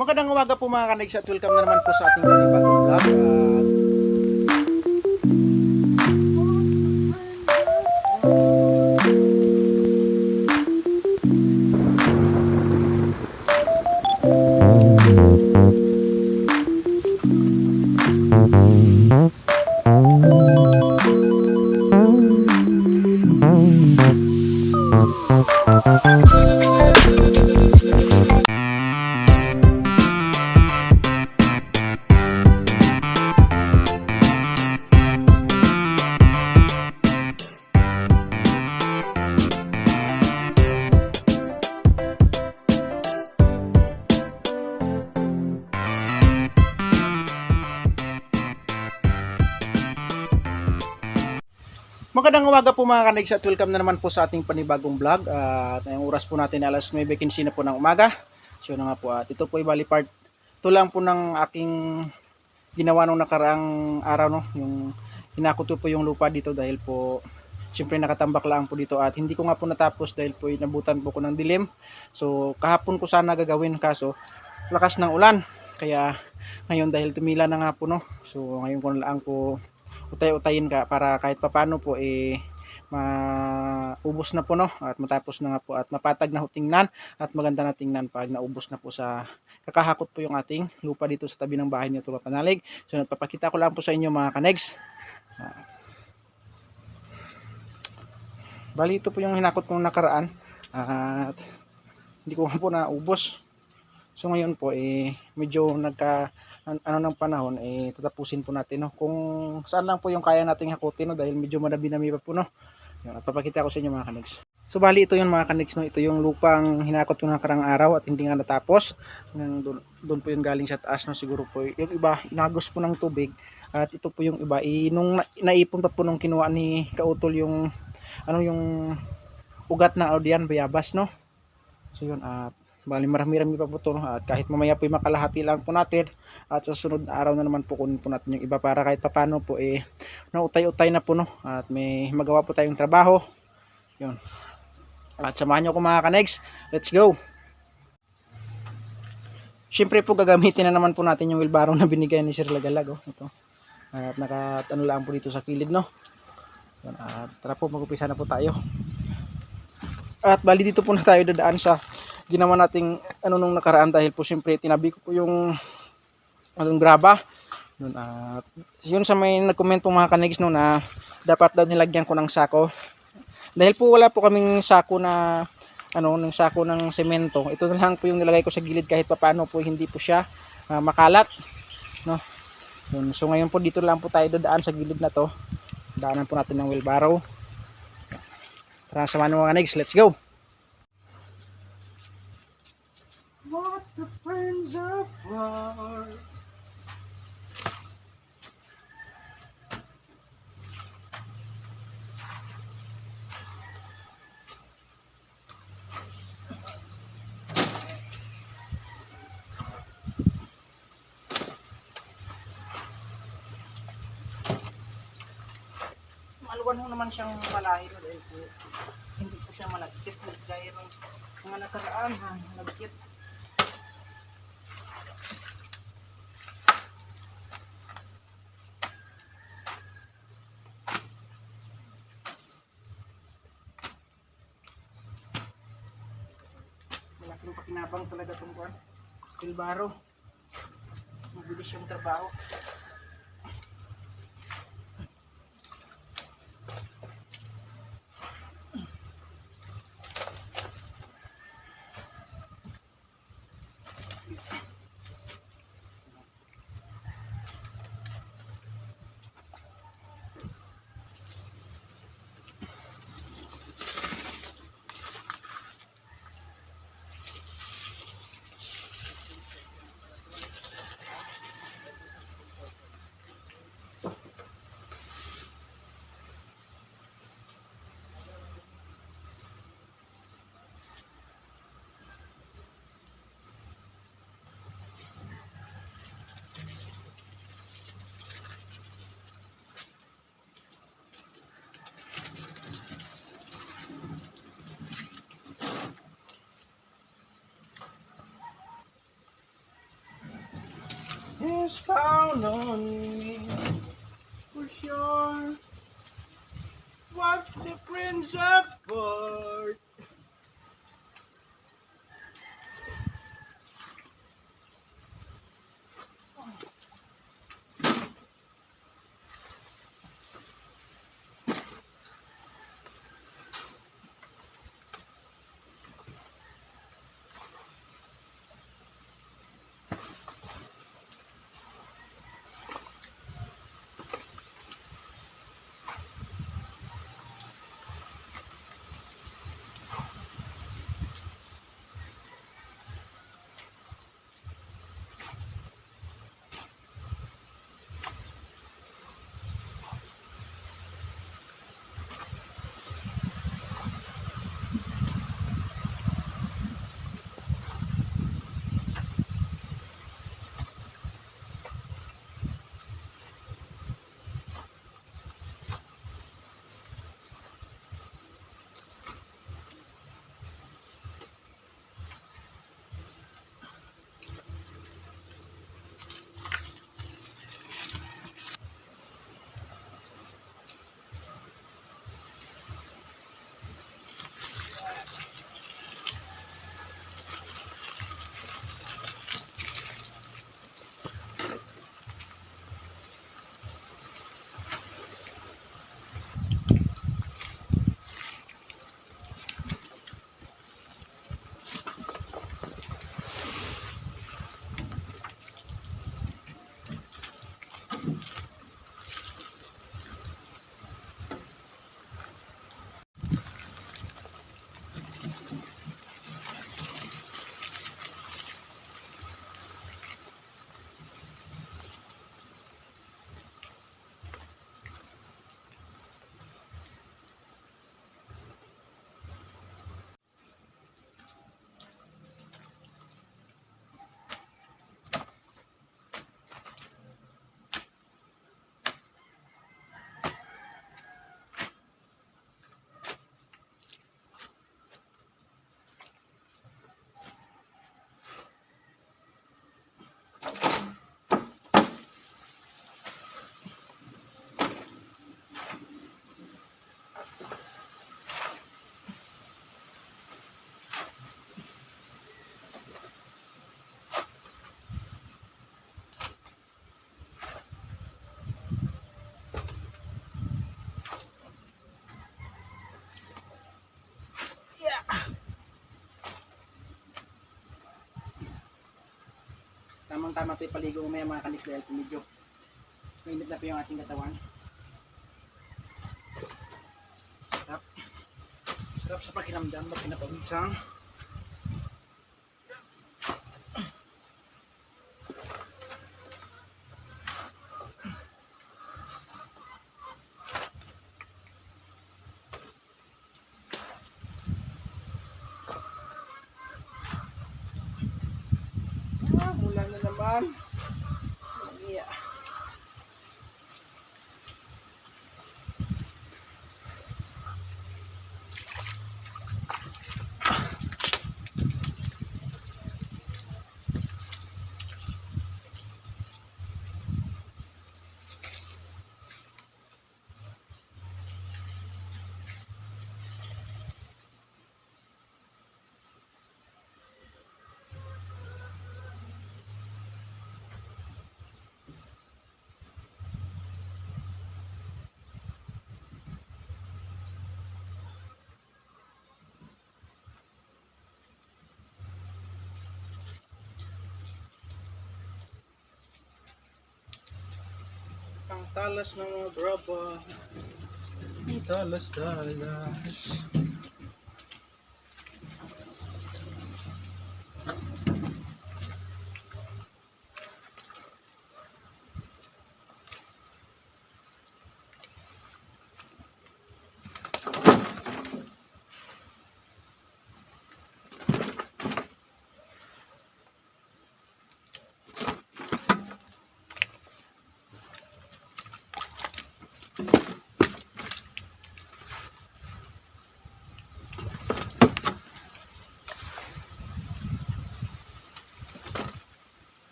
Magandang umaga po mga kanags at welcome na naman po sa ating panibagong vlog. Magandang umaga po mga kanags at welcome na naman po sa ating panibagong vlog. At ngayong oras po natin alas 9:15 na po ng umaga. So na nga po at ito po ay bali part 2 lang po ng aking ginawa nung nakaraang araw, no, yung hinakot po yung lupa dito dahil po siyempre nakatambak lang po dito at hindi ko nga po natapos dahil po inabutan po ko ng dilim. So kahapon ko sana gagawin kaso lakas ng ulan kaya ngayon dahil tumila na nga po, no, so ngayon ko na lang po utay-utayin ka para kahit papano po maubos na po, no, at matapos na nga po at mapatag na ho tingnan at maganda na tingnan pag naubos na po sa kakahakot po yung ating lupa dito sa tabi ng bahay ni Tula Panalig. So nagpapakita ko lang po sa inyo mga kanegs. Bali ito po yung hinakot kong nakaraan at hindi ko po naubos. So ngayon po medyo ng panahon tatapusin po natin, no, kung saan lang po yung kaya nating hakutin, no, dahil medyo madami-dami pa po, no. Yan, at papakita ko sa inyo mga kanigs. So bali ito yung mga kanigs, no, ito yung lupang hinakot ko nakarang araw at hindi nga natapos. Doon po yung galing sa taas, no, siguro po yung iba inagos po ng tubig at ito po yung iba nung naipon pa po nung kinuha ni Kautol yung yung ugat na diyan bayabas, no. So yun at bali marami-rami pa po ito, no? At kahit mamaya po makalahati lang po natin at sa sunod na araw na naman po kunin po natin yung iba para kahit papano po nautay-utay na po, no, at may magawa po tayong trabaho. Yun. At samahan nyo ko mga kanegs, let's go. Siyempre po gagamitin na naman po natin yung wheelbarrow na binigay ni Sir Lagalag, oh. Ito. At nakatano lang po dito sa kilid, no. Yun. At tara po, mag-upisa na po tayo. At bali dito po na tayo dadaan sa ginawa nating nung nakaraan dahil po siyempre tinabi ko po yung graba yun. At yun sa may nag-comment po mga kanigs, no, na dapat daw nilagyan ko ng sako dahil po wala po kaming sako na ng sako ng semento. Ito na lang po yung nilagay ko sa gilid kahit paano po hindi po siya makalat, no. Yun. So ngayon po dito lang po tayo dadaan sa gilid na to, daanan po natin ng wheelbarrow. Tara samahan mo mga kanigs, let's go. What the friends are for. Maluwan mo naman siyang malayo dahil po hindi po siya malagkit gaya ng mga nakaraan, malagkit. Malaking pakinabang talaga itong wheelbarrow. Mabilis yung trabaho. Yes, count on me for sure. What the Prince apart. Tamang-tama ito ipaligo umaya mga kanis dahil medyo mainit na po yung ating katawan. Sarap. Sarap sa pakiramdam na pinapawisan. Mula na naman. Yeah. Ang talas ng mga braba. Ang talas-talas.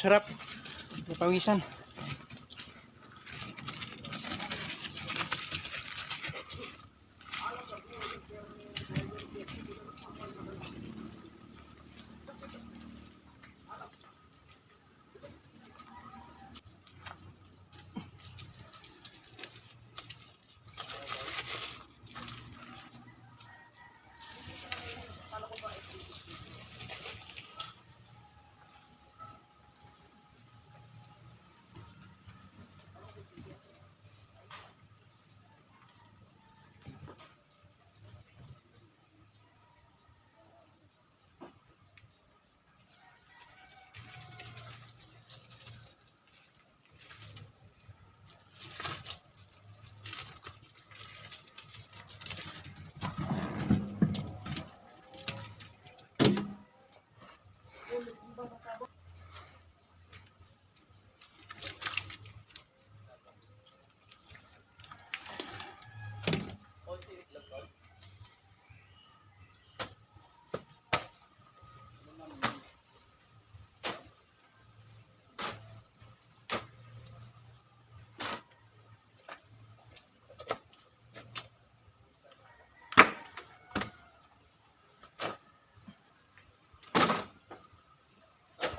Sarap. Pawisan.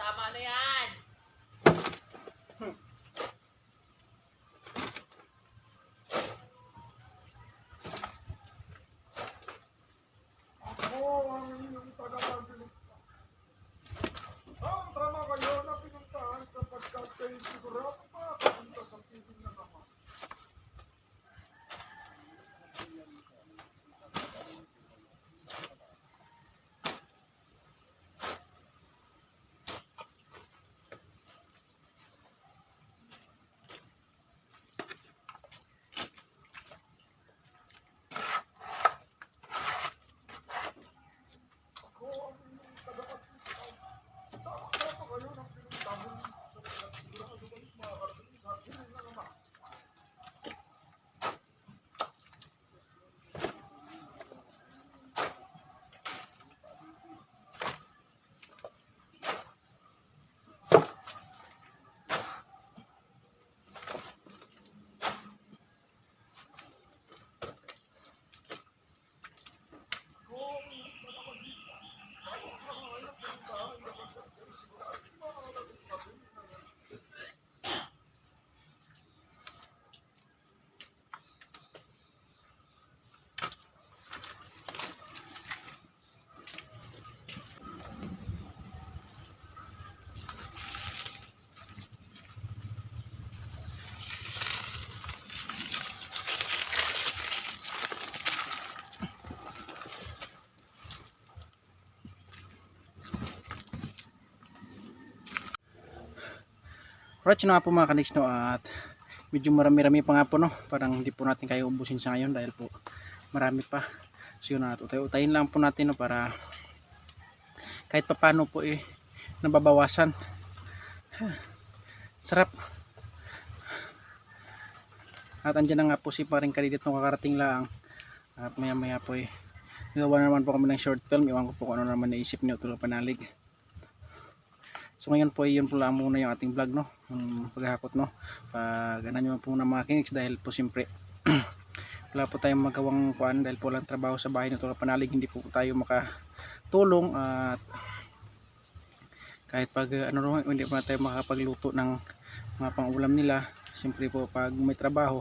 Tama na yan! Ang tama kayo na pinuntahan sapagkat kayo sigurado makapunta sa piling na naman. Ako ang inyong tagapagpunta. Tama kayo na pinuntahan sapagkat sigurado kayo makakarating sa piling na naman. Ako ang inyong tagapagpunta. Tama kayo na pinuntahan sapagkat kayo sigurado makakarating sa piling na naman. Alright, yun na nga po mga kaniks, no, at medyo marami-rami pa nga po, no, parang hindi po natin kayo ubusin sa ngayon dahil po marami pa. So yun na, utay-utayin lang po natin, no, para kahit pa paano po nababawasan. Sarap. At andyan na nga po si paring Kalidit nung kakarating lang, at maya maya po gawa naman po kami ng short film. Iwan ko po kung ano naman naisip ni Utol Panalig. So ngayon po yun po lang muna yung ating vlog, no, paghahakot, no, pag ano nyo po ng mga kiniks dahil po siyempre wala po tayong magawang kuan dahil po lang trabaho sa bahay nito Panalig, hindi po tayo makatulong at kahit pag ano hindi pa tayo makapagluto ng mga pang-ulam nila. Siyempre po pag may trabaho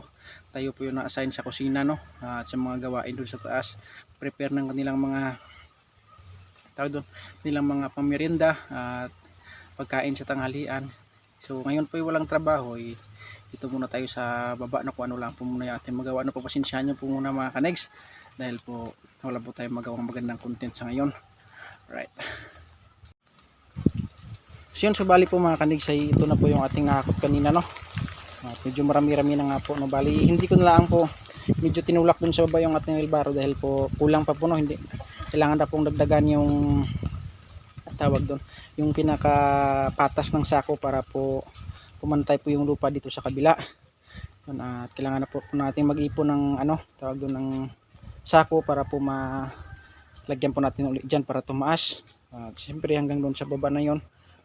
tayo po yung na-assign sa kusina, no, at sa mga gawain doon sa taas, prepare ng kanilang mga tawag doon, nilang mga pamerienda at pagkain sa tanghalian. So ngayon po walang trabaho, ito muna tayo sa baba na kung ano lang po muna yung ating magawa. Ano po, pasensyahan nyo po muna mga kanegs dahil po wala po tayong magawang magandang content sa ngayon. Right. So yun, subali po mga kanegs ay ito na po yung ating nakakot kanina, no. At medyo marami-rami na nga po, no. Bali hindi ko na lang po medyo tinulak dun sa baba yung ating wheelbarrow dahil po kulang pa po, no. Hindi kailangan na pong dagdagan yung tawag doon, yung pinakapatas ng sako para po pumantay po yung lupa dito sa kabila. At kailangan na po natin mag-ipon ng ano, tawag doon, ng sako para po malagyan po natin ulit dyan para tumaas. At siyempre hanggang doon sa baba na yon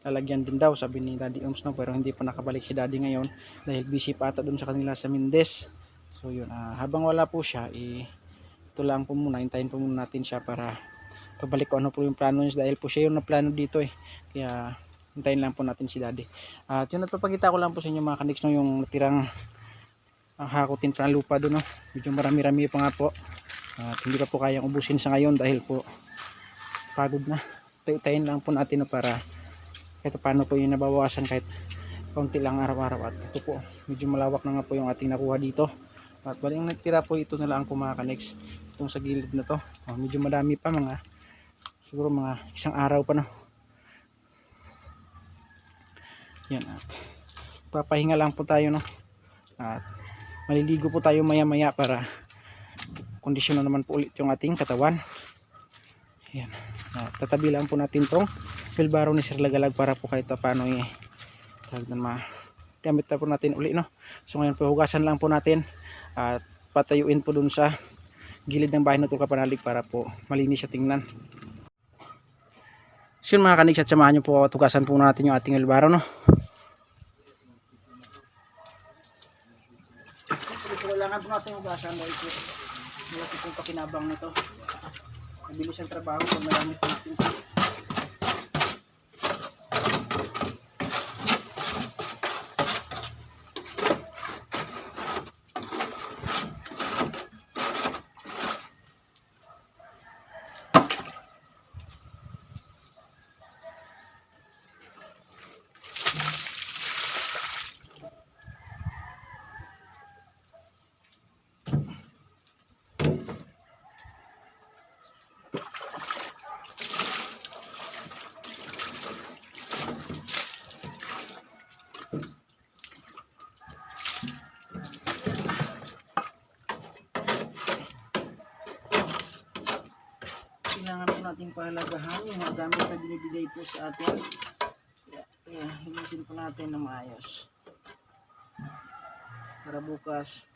lalagyan din daw, sabi ni Daddy Oms, no? Pero hindi pa nakabalik si Daddy ngayon dahil busy pa ata doon sa kanila sa Mindes. So yun, habang wala po siya, ito lang po muna, hintayin po muna natin siya para pabalik ko ano po yung plano niya, dahil po siya yung naplano dito kaya hintayin lang po natin si Daddy. At yun, napapakita ko lang po sa inyo mga kaniks, no, yung natirang hakutin pa ng lupa doon, no? Medyo marami-rami pa nga po, at hindi pa po kayang ubusin sa ngayon dahil po pagod na. Tayo-tayin lang po natin, no, para kahit paano po yung nabawasan kahit kaunti lang araw-araw. At ito po, medyo malawak na nga po yung ating nakuha dito, at baling nagtira po ito na lang po mga kaniks, itong sa gilid na to. Medyo madami pa, siguro mga isang araw pa, no. Yan, at papahinga lang po tayo, no, at maliligo po tayo maya maya para kondisyon na naman po ulit yung ating katawan. Yan, at tatabi lang po natin tong wheelbarrow ni Sir Lagalag para po kahit paano gamit na po natin uli, no. So ngayon po hugasan lang po natin at patayuin po dun sa gilid ng bahay na ito kapanalig para po malinis siya tingnan. So yun mga kaniks, at samahan nyo po, tugasan po natin yung ating wheelbarrow, no. Kailangan po natin hugasan dahil po malaki po yung pakinabang nito. Mabilis ang trabaho pag marami po natin. Kailangan po natin pahalagahan yung mga gamit na binibigay po sa atin. Kaya hilisin po natin na maayos para bukas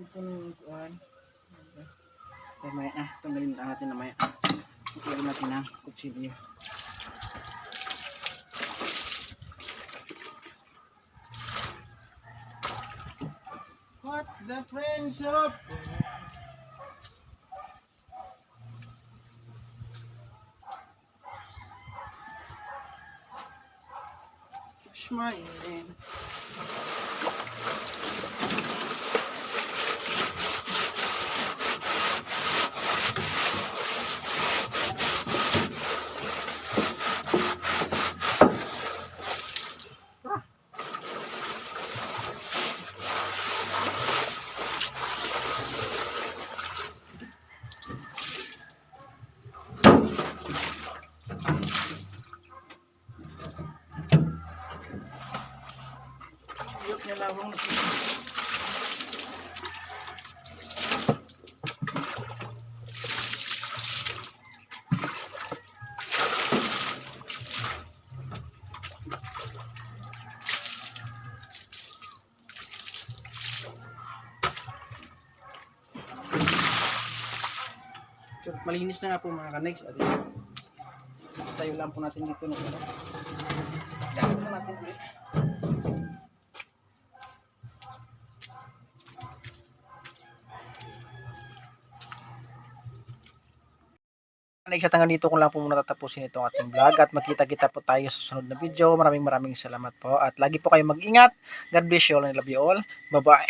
ito yung kuhan. Maya tanggalin natin na maya. Ilagay natin ang kutsilyo. What the friends of smiling. Nalawang na po. So, malinis na nga po mga kaniks. Tayo lang po natin dito na ito. Dahil po natin ulit. Sa hanggang dito ko lang po muna tatapusin itong ating vlog, at magkita-kita po tayo sa susunod na video. Maraming salamat po, at lagi po kayo mag-ingat. God bless you all and love you all. Bye bye.